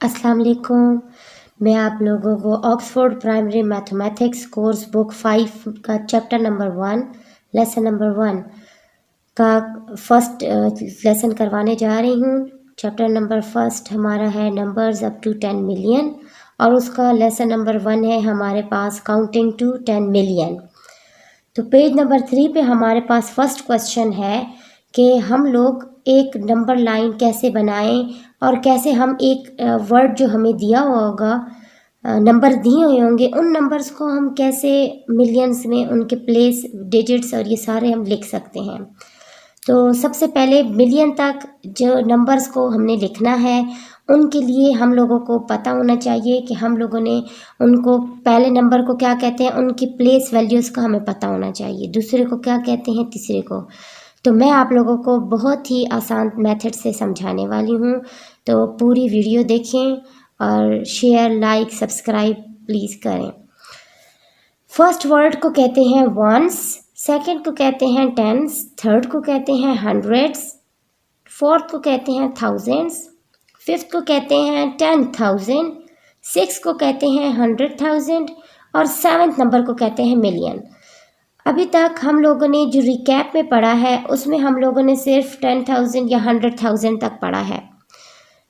अस्सलाम वालेकुम। मैं आप लोगों को Oxford primary mathematics course book 5 का चैप्टर नंबर 1 लेसन नंबर 1 का फर्स्ट लेसन करवाने जा रही हूँ। चैप्टर नंबर फर्स्ट हमारा है नंबर्स अप टू 10 मिलियन और उसका लेसन नंबर 1 है हमारे पास काउंटिंग टू 10 मिलियन। तो पेज नंबर 3 पे हमारे पास फर्स्ट क्वेश्चन है कि हम लोग एक नंबर लाइन कैसे बनाएं और कैसे हम एक वर्ड जो हमें दिया हुआ होगा, नंबर दिए हुए होंगे, उन नंबर्स को हम कैसे मिलियंस में उनके प्लेस डिजिट्स और ये सारे हम लिख सकते हैं। तो सबसे पहले मिलियन तक जो नंबर्स को हमने लिखना है उनके लिए हम लोगों को पता होना चाहिए कि हम लोगों ने उनको पहले नंबर को क्या कहते हैं, उनकी प्लेस वैल्यूज़ का हमें पता होना चाहिए, दूसरे को क्या कहते हैं, तीसरे को। तो मैं आप लोगों को बहुत ही आसान मेथड से समझाने वाली हूँ, तो पूरी वीडियो देखें और शेयर लाइक सब्सक्राइब प्लीज़ करें। फर्स्ट वर्ड को कहते हैं वंस, सेकंड को कहते हैं टेंस, थर्ड को कहते हैं हंड्रेड्स, फोर्थ को कहते हैं थाउजेंड्स, फिफ्थ को कहते हैं 10,000, सिक्स को कहते हैं 100,000 और सेवन्थ नंबर को कहते हैं मिलियन। अभी तक हम लोगों ने जो रिकैप में पढ़ा है उसमें हम लोगों ने सिर्फ 10,000 या 100,000 तक पढ़ा है,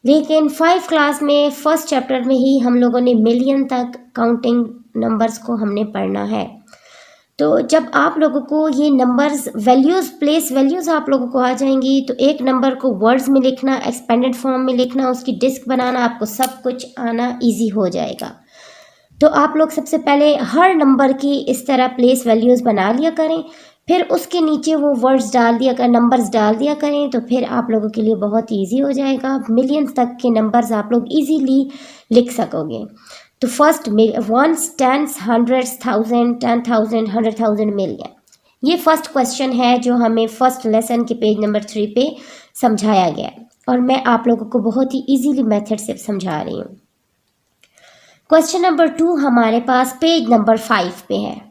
लेकिन 5 क्लास में फर्स्ट चैप्टर में ही हम लोगों ने मिलियन तक काउंटिंग नंबर्स को हमने पढ़ना है। तो जब आप लोगों को ये नंबर्स वैल्यूज़ प्लेस वैल्यूज़ आप लोगों को आ जाएंगी तो एक नंबर को वर्ड्स में लिखना, एक्सपेंडेड फॉर्म में लिखना, उसकी डिस्क बनाना, आपको सब कुछ आना इजी हो जाएगा। तो आप लोग सबसे पहले हर नंबर की इस तरह प्लेस वैल्यूज़ बना लिया करें, फिर उसके नीचे वो वर्ड्स डाल दिया कर नंबर्स डाल दिया करें, तो फिर आप लोगों के लिए बहुत ईजी हो जाएगा। मिलियंस तक के नंबर्स आप लोग ईजीली लिख सकोगे। तो first ones, tens, hundreds, 1000, 10,000, 100,000, million. ये फर्स्ट क्वेश्चन है जो हमें फर्स्ट लेसन के पेज नंबर 3 पे समझाया गया है और मैं आप लोगों को बहुत ही ईजीली मेथड से समझा रही हूँ। क्वेश्चन नंबर 2 हमारे पास पेज नंबर 5 पे है,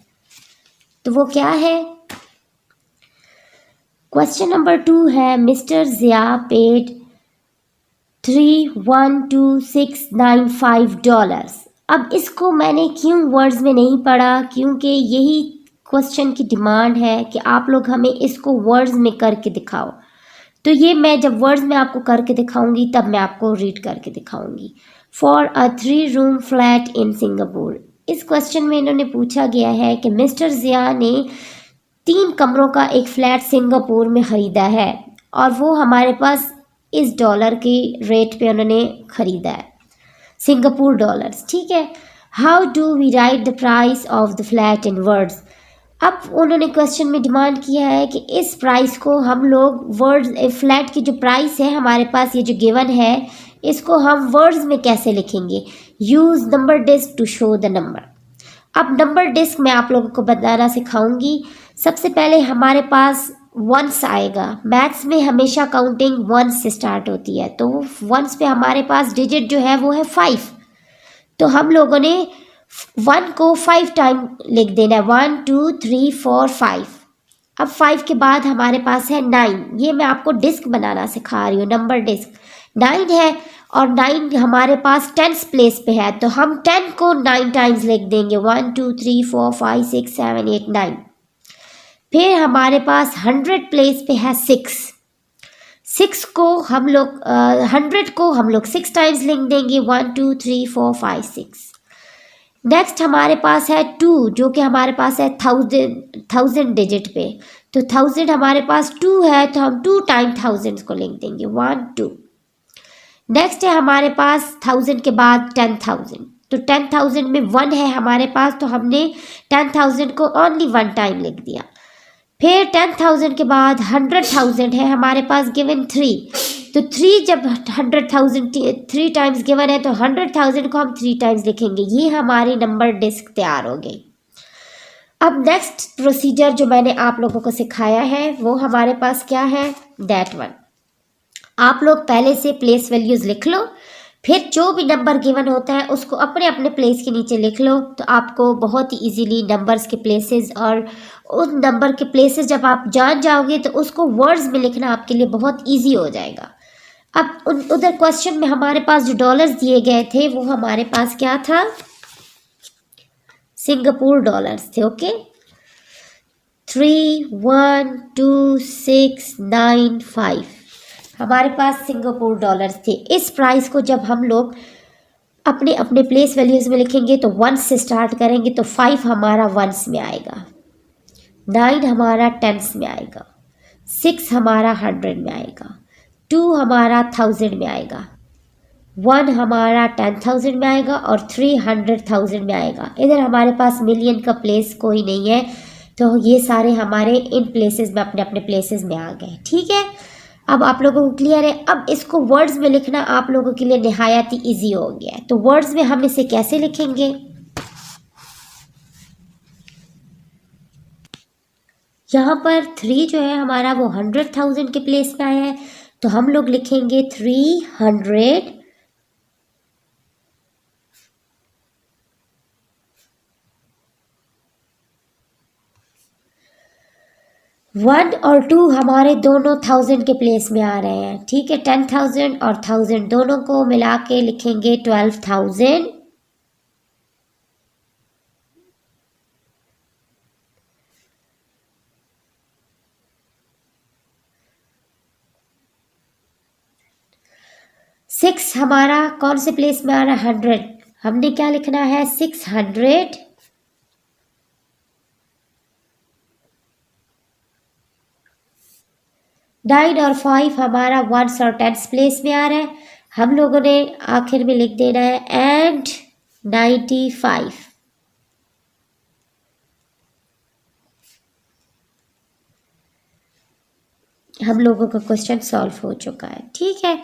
तो वो क्या है? क्वेश्चन नंबर 2 है मिस्टर जिया पेड $312,695। अब इसको मैंने क्यों वर्ड्स में नहीं पढ़ा, क्योंकि यही क्वेश्चन की डिमांड है कि आप लोग हमें इसको वर्ड्स में करके दिखाओ। तो ये मैं जब वर्ड्स में आपको करके दिखाऊंगी तब मैं आपको रीड करके दिखाऊंगी। For a 3 room flat in Singapore. इस क्वेश्चन में इन्होंने पूछा गया है कि मिस्टर जिया ने 3 कमरों का एक फ्लैट सिंगापुर में ख़रीदा है और वो हमारे पास इस डॉलर के रेट पे उन्होंने ख़रीदा है, सिंगापुर डॉलर्स, ठीक है। How do we write the price of the flat in words. अब उन्होंने क्वेश्चन में डिमांड किया है कि इस प्राइस को हम लोग वर्ड्स, फ्लैट की जो प्राइस है हमारे पास ये जो गिवन है इसको हम वर्ड्स में कैसे लिखेंगे। Use number disc to show the number. अब नंबर डिस्क मैं आप लोगों को बताना सिखाऊंगी। सबसे पहले हमारे पास वंस आएगा। मैथ्स में हमेशा काउंटिंग वंस से स्टार्ट होती है, तो वंस पे हमारे पास डिजिट जो है वो है 5। तो हम लोगों ने 1 को 5 टाइम लिख देना है, 1 2 3 4 5। अब 5 के बाद हमारे पास है 9। ये मैं आपको डिस्क बनाना सिखा रही हूँ, नंबर डिस्क 9 है और 9 हमारे पास 10th प्लेस पे है, तो हम 10 को 9 टाइम्स लिख देंगे, 1 2 3 4 5 6 7 8 9। फिर हमारे पास 100 प्लेस पे है 6 को हम लोग 100 को हम लोग 6 टाइम्स लिख देंगे, 1 2 3 4 5 6। नेक्स्ट हमारे पास है 2 जो कि हमारे पास है 1000 डिजिट पे, तो 1000 हमारे पास 2 है तो हम 2 टाइम 1000 को लिख देंगे, 1 2। नेक्स्ट है हमारे पास 1000 के बाद 10,000, तो 10,000 में 1 है हमारे पास, तो हमने 10,000 को ओनली 1 टाइम लिख दिया। फिर 10,000 के बाद 100,000 है हमारे पास गिवन 3, तो 3 जब 100,000 3 टाइम्स गिवन है तो 100,000 को हम 3 टाइम्स लिखेंगे। ये हमारी नंबर डिस्क तैयार हो गई। अब नेक्स्ट प्रोसीजर जो मैंने आप लोगों को सिखाया है वो हमारे पास क्या है, दैट वन। आप लोग पहले से प्लेस वैल्यूज़ लिख लो, फिर जो भी नंबर गिवन होता है उसको अपने अपने प्लेस के नीचे लिख लो, तो आपको बहुत ही इजीली नंबर्स के प्लेसेस और उन नंबर के प्लेसेस जब आप जान जाओगे तो उसको वर्ड्स में लिखना आपके लिए बहुत इजी हो जाएगा। अब उधर क्वेश्चन में हमारे पास जो डॉलर्स दिए गए थे वो हमारे पास क्या था, सिंगापुर डॉलर्स थे। ओके, 312,695 हमारे पास सिंगापुर डॉलर्स थे। इस प्राइस को जब हम लोग अपने अपने प्लेस वैल्यूज में लिखेंगे तो 1 से स्टार्ट करेंगे, तो 5 हमारा वंस में आएगा, 9 हमारा टेंस में आएगा, 6 हमारा 100 में आएगा, 2 हमारा 1000 में आएगा, 1 हमारा 10,000 में आएगा और 300,000 में आएगा। इधर हमारे पास मिलियन का प्लेस कोई नहीं है, तो ये सारे हमारे इन प्लेसेस में अपने अपने प्लेसेस में आ गए। ठीक है, अब आप लोगों को क्लियर है। अब इसको वर्ड्स में लिखना आप लोगों के लिए निहायत ही ईजी हो गया है। तो वर्ड्स में हम इसे कैसे लिखेंगे, यहाँ पर 3 जो है हमारा वो 100,000 के प्लेस में आया है, तो हम लोग लिखेंगे 300 1 और 2 हमारे दोनों 1000 के प्लेस में आ रहे हैं। ठीक है, 10,000 और 1000 दोनों को मिला के लिखेंगे 12,000। सिक्स हमारा कौन से प्लेस में आ रहा है, 100, हमने क्या लिखना है 600। 9 और 5 हमारा 1 और 10 प्लेस में आ रहा है, हम लोगों ने आखिर में लिख देना है एंड 95। हम लोगों का क्वेश्चन सॉल्व हो चुका है। ठीक है,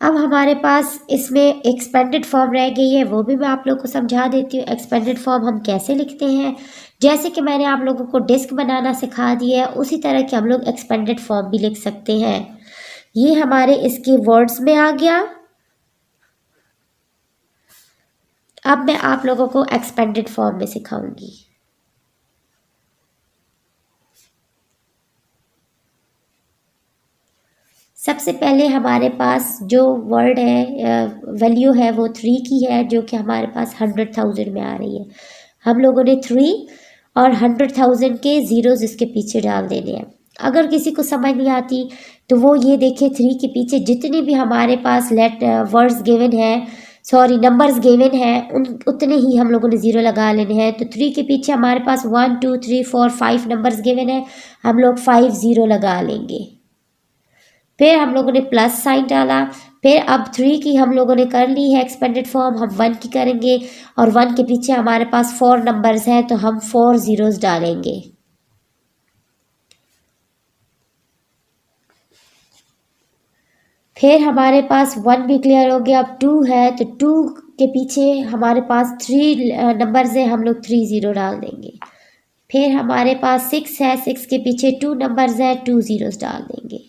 अब हमारे पास इसमें एक्सपेंडेड फॉर्म रह गई है, वो भी मैं आप लोगों को समझा देती हूँ। एक्सपेंडेड फॉर्म हम कैसे लिखते हैं, जैसे कि मैंने आप लोगों को डिस्क बनाना सिखा दिया है, उसी तरह के हम लोग एक्सपेंडेड फॉर्म भी लिख सकते हैं। ये हमारे इसके वर्ड्स में आ गया। अब मैं आप लोगों को एक्सपेंडेड फॉर्म में सिखाऊंगी। सबसे पहले हमारे पास जो वर्ड है, वैल्यू है, वो 3 की है, जो कि हमारे पास 100,000 में आ रही है। हम लोगों ने 3 और 100,000 के ज़ीरोज़ इसके पीछे डाल देने हैं। अगर किसी को समझ नहीं आती तो वो ये देखे 3 के पीछे जितने भी हमारे पास वर्ड्स गिवन है, सॉरी नंबर्स गिवन है, उतने ही हम लोगों ने ज़ीरो लगा लेने हैं। तो 3 के पीछे हमारे पास 1 2 3 4 5 नंबर्स गिवन है, हम लोग 5 ज़ीरो लगा लेंगे। फिर हम लोगों ने प्लस साइन डाला। फिर अब 3 की हम लोगों ने कर ली है एक्सपेंडेड फॉर्म, हम 1 की करेंगे और 1 के पीछे हमारे पास 4 नंबर्स हैं, तो हम 4 ज़ीरोज़ डालेंगे। फिर हमारे पास 1 भी क्लियर हो गया। अब 2 है, तो 2 के पीछे हमारे पास 3 नंबर्स हैं, हम लोग 3 ज़ीरो डाल देंगे। फिर हमारे पास 6 है, 6 के पीछे 2 नंबर्स हैं, 2 ज़ीरोज़ डाल देंगे।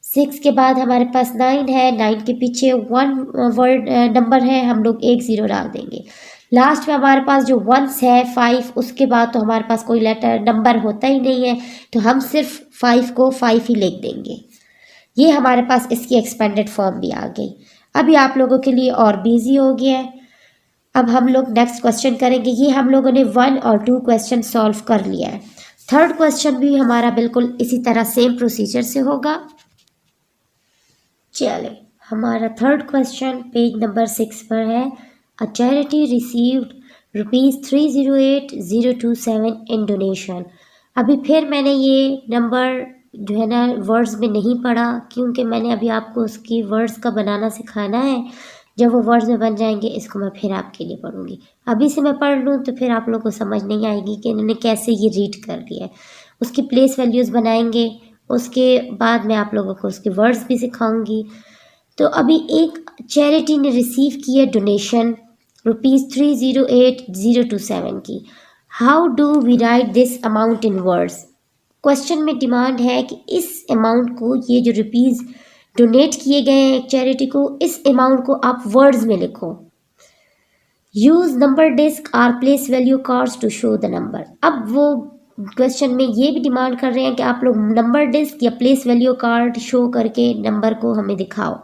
6 के बाद हमारे पास 9 है, 9 के पीछे 1 वर्ड नंबर है, हम लोग 1 ज़ीरो डाल देंगे। लास्ट में हमारे पास जो 1 है 5, उसके बाद तो हमारे पास कोई लेटर नंबर होता ही नहीं है, तो हम सिर्फ 5 को 5 ही लिख देंगे। ये हमारे पास इसकी एक्सपेंडेड फॉर्म भी आ गई। अभी आप लोगों के लिए और भी ईजी हो गया है। अब हम लोग नेक्स्ट क्वेश्चन करेंगे। ये हम लोगों ने 1 और 2 क्वेश्चन सॉल्व कर लिया है। थर्ड क्वेश्चन भी हमारा बिल्कुल इसी तरह सेम प्रोसीजर से होगा। चले, हमारा थर्ड क्वेश्चन पेज नंबर 6 पर है। अ चैरिटी रिसीव्ड ₹308,027 इन डोनेशन। अभी फिर मैंने ये नंबर जो है ना वर्ड्स में नहीं पढ़ा, क्योंकि मैंने अभी आपको उसकी वर्ड्स का बनाना सिखाना है। जब वो वर्ड्स में बन जाएंगे इसको मैं फिर आपके लिए पढ़ूंगी। अभी से मैं पढ़ लूँ तो फिर आप लोगों को समझ नहीं आएगी कि इन्होंने कैसे ये रीड कर लिया है। उसकी प्लेस वैल्यूज़ बनाएंगे, उसके बाद मैं आप लोगों को उसके वर्ड्स भी सिखाऊंगी। तो अभी एक चैरिटी ने रिसीव की है डोनेशन ₹308,027 की। How do we write this amount in words. Question में डिमांड है कि इस अमाउंट को, ये जो रुपीज़ डोनेट किए गए हैं एक चैरिटी को, इस अमाउंट को आप वर्ड्स में लिखो। Use number disc or place value cards to show the number. अब वो क्वेश्चन में ये भी डिमांड कर रहे हैं कि आप लोग नंबर डिस्क या प्लेस वैल्यू कार्ड शो करके नंबर को हमें दिखाओ।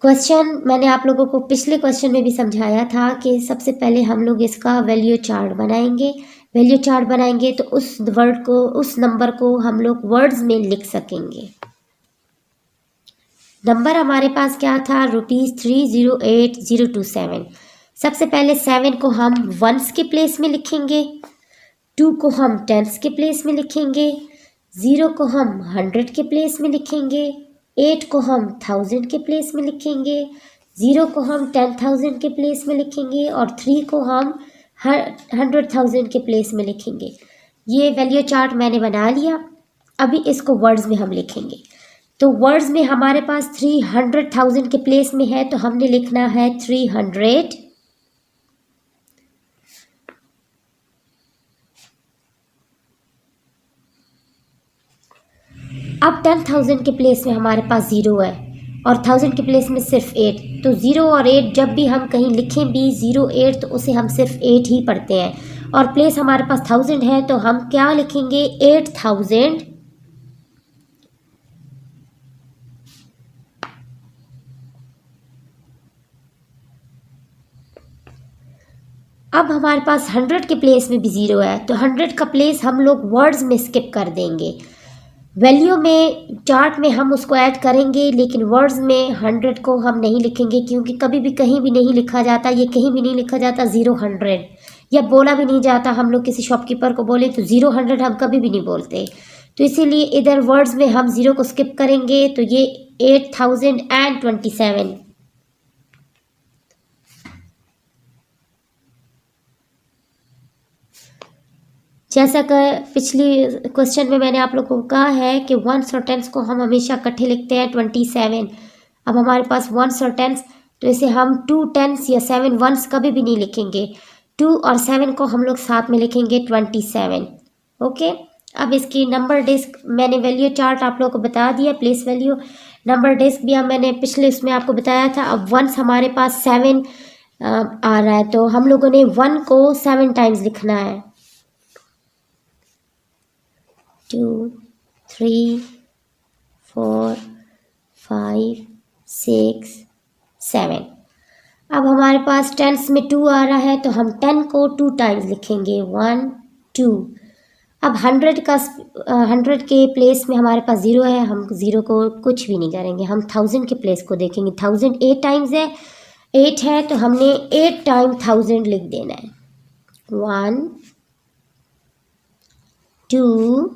क्वेश्चन मैंने आप लोगों को पिछले क्वेश्चन में भी समझाया था कि सबसे पहले हम लोग इसका वैल्यू चार्ट बनाएंगे। वैल्यू चार्ट बनाएंगे तो उस वर्ड को, उस नंबर को हम लोग वर्ड्स में लिख सकेंगे। नंबर हमारे पास क्या था, ₹308,027। सबसे पहले 7 को हम वंस के प्लेस में लिखेंगे, 2 को हम टेंस के प्लेस में लिखेंगे, 0 को हम 100 के प्लेस में लिखेंगे, 8 को हम 1000 के प्लेस में लिखेंगे, 0 को हम 10,000 के प्लेस में लिखेंगे और 3 को हम 100,000 के प्लेस में लिखेंगे। ये वैल्यू चार्ट मैंने बना लिया। अभी इसको वर्ड्स में हम लिखेंगे। तो वर्ड्स में हमारे पास 300,000 के प्लेस में है तो हमने लिखना है 300। अब 10,000 के प्लेस में हमारे पास 0 है और 1000 के प्लेस में सिर्फ 8। तो 0 और 8 जब भी हम कहीं लिखें भी 0 8 तो उसे हम सिर्फ 8 ही पढ़ते हैं और प्लेस हमारे पास 1000 है तो हम क्या लिखेंगे 8000। अब हमारे पास 100 के प्लेस में भी 0 है तो 100 का प्लेस हम लोग वर्ड्स में स्किप कर देंगे। वैल्यू में चार्ट में हम उसको ऐड करेंगे लेकिन वर्ड्स में 100 को हम नहीं लिखेंगे क्योंकि कभी भी कहीं भी नहीं लिखा जाता, ये कहीं भी नहीं लिखा जाता 0 100 या बोला भी नहीं जाता। हम लोग किसी शॉपकीपर को बोले तो 0 100 हम कभी भी नहीं बोलते, तो इसीलिए इधर वर्ड्स में हम 0 को स्किप करेंगे। तो ये 8027। जैसा कि पिछली क्वेश्चन में मैंने आप लोगों को कहा है कि वंस और टेंस को हम हमेशा इकट्ठे लिखते हैं 27। अब हमारे पास वंस और टेंस तो इसे हम 2 टेंस या 7 वंस कभी भी नहीं लिखेंगे। 2 और 7 को हम लोग साथ में लिखेंगे 27। ओके, अब इसकी नंबर डिस्क मैंने वैल्यू चार्ट आप लोगों को बता दिया, प्लेस वैल्यू नंबर डिस्क भी अब मैंने पिछले उसमें आपको बताया था। अब वंस हमारे पास 7 आ रहा है तो हम लोगों ने 1 को 7 टाइम्स लिखना है। 2 3 4 5 6 7। अब हमारे पास टेंस में 2 आ रहा है तो हम 10 को 2 टाइम्स लिखेंगे 1 2। अब 100 के प्लेस में हमारे पास 0 है, हम 0 को कुछ भी नहीं करेंगे, हम 1000 के प्लेस को देखेंगे। 1000 8 टाइम्स है, 8 है तो हमने 8 टाइम 1000 लिख देना है। 1 2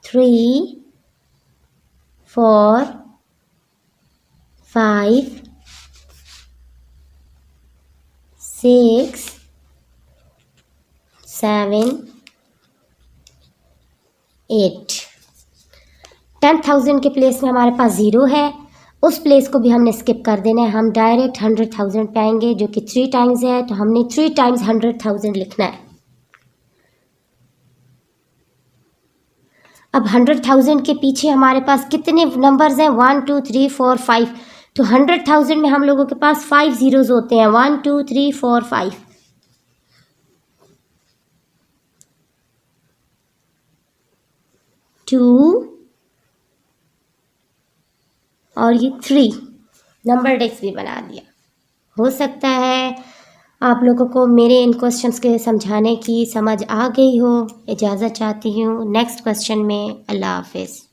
3 4 5 6 7 8। 10,000 के प्लेस में हमारे पास 0 है, उस प्लेस को भी हमने स्किप कर देना है। हम डायरेक्ट 100,000 पे आएंगे जो कि 3 टाइम्स है तो हमने 3 टाइम्स 100,000 लिखना है। अब 100,000 के पीछे हमारे पास कितने नंबर्स हैं 1 2 3 4 5। तो 100,000 में हम लोगों के पास 5 जीरोज होते हैं 1 2 3 4 5। और ये 3 नंबर डिस्क भी बना दिया। हो सकता है आप लोगों को मेरे इन क्वेश्चंस के समझाने की समझ आ गई हो। इजाज़त चाहती हूँ नेक्स्ट क्वेश्चन में। अल्लाह हाफिज़।